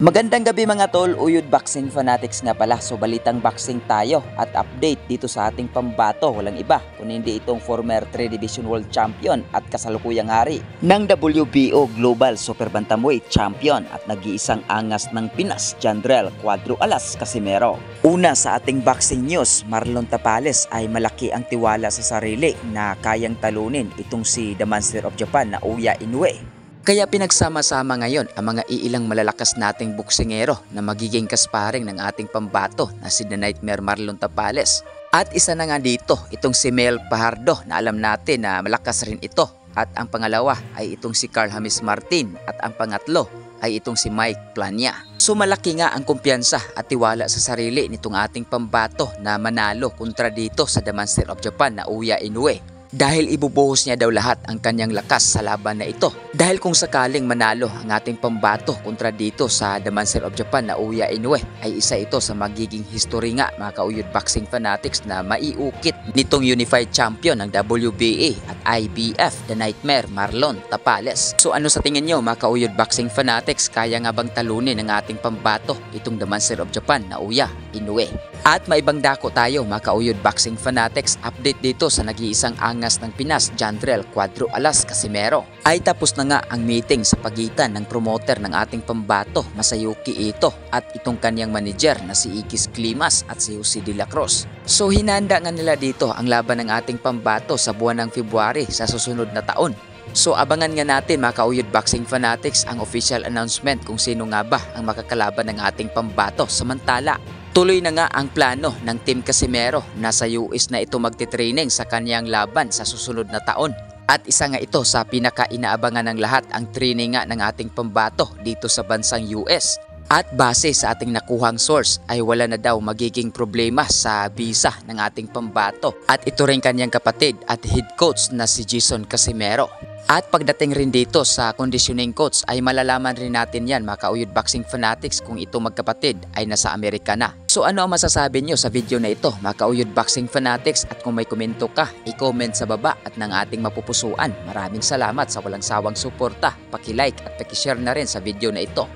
Magandang gabi mga tol, Uyod Boxing Fanatics nga pala. So balitang boxing tayo at update dito sa ating pambato. Walang iba kung hindi itong former 3 Division World Champion at kasalukuyang hari ng WBO Global Super Bantamweight Champion at nag-iisang angas ng Pinas, Jandrel Cuadro Alas Casimero. Una sa ating boxing news, Marlon Tapales ay malaki ang tiwala sa sarili na kayang talunin itong si The Monster of Japan na Oya Inoue. Kaya pinagsama-sama ngayon ang mga iilang malalakas nating boksingero na magiging kasparing ng ating pambato na si The Nightmare Marlon Tapales. At isa na nga dito, itong si Mel Fajardo na alam natin na malakas rin ito. At ang pangalawa ay itong si Carl James Martin at ang pangatlo ay itong si Mike Plania. So malaki nga ang kumpiyansa at tiwala sa sarili nitong ating pambato na manalo kontra dito sa The Monster of Japan na Oya Inoue. Dahil ibubuhos niya daw lahat ang kanyang lakas sa laban na ito. Dahil kung sakaling manalo ang ating pambato kontra dito sa The Monster of Japan na Oya Inoue, ay isa ito sa magiging history nga mga kauyod boxing fanatics na maiukit nitong unified champion ng WBA at IBF, The Nightmare Marlon Tapales. So ano sa tingin nyo mga kauyod boxing fanatics, kaya nga bang talunin ng ating pambato itong The Monster of Japan na Oya Inoue? At maibang dako tayo mga kauyod boxing fanatics, update dito sa nag-iisang angas ng Pinas, Jandrel Cuadro Alas Casimero. Ay tapos na nga ang meeting sa pagitan ng promoter ng ating pambato, Masayuki Ito, at itong kanyang manager na si Ikis Klimas at si Jose de la Cruz. So hinanda nga nila dito ang laban ng ating pambato sa buwan ng February sa susunod na taon. So abangan nga natin mga kauyod boxing fanatics ang official announcement kung sino nga ba ang makakalaban ng ating pambato. Samantala, tuloy na nga ang plano ng Team Casimero. Nasa US na ito magtitraining sa kanyang laban sa susunod na taon. At isa nga ito sa pinaka-inaabangan ng lahat, ang training nga ng ating pambato dito sa bansang US. At base sa ating nakuhang source ay wala na daw magiging problema sa visa ng ating pambato. At ito rin kanyang kapatid at head coach na si Jason Casimero. At pagdating rin dito sa conditioning coach ay malalaman rin natin yan mga kauyod boxing fanatics kung ito magkapatid ay nasa Amerika na. So ano ang masasabi nyo sa video na ito mga kauyod boxing fanatics, at kung may komento ka, i-comment sa baba at ng ating mapupusuan. Maraming salamat sa walang sawang suporta. Paki-like at paki-share na rin sa video na ito.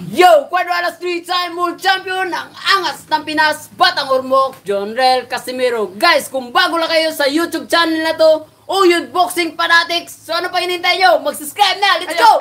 Yo! Cuadro Alas 3-time world champion ng angas ng Pinas, Batang Ormoc, Jandrel Casimero. Guys, kung bago lang kayo sa YouTube channel na to, Uyod Boxing Fanatics, so ano pa hinintay nyo? Mag-subscribe na! Let's go!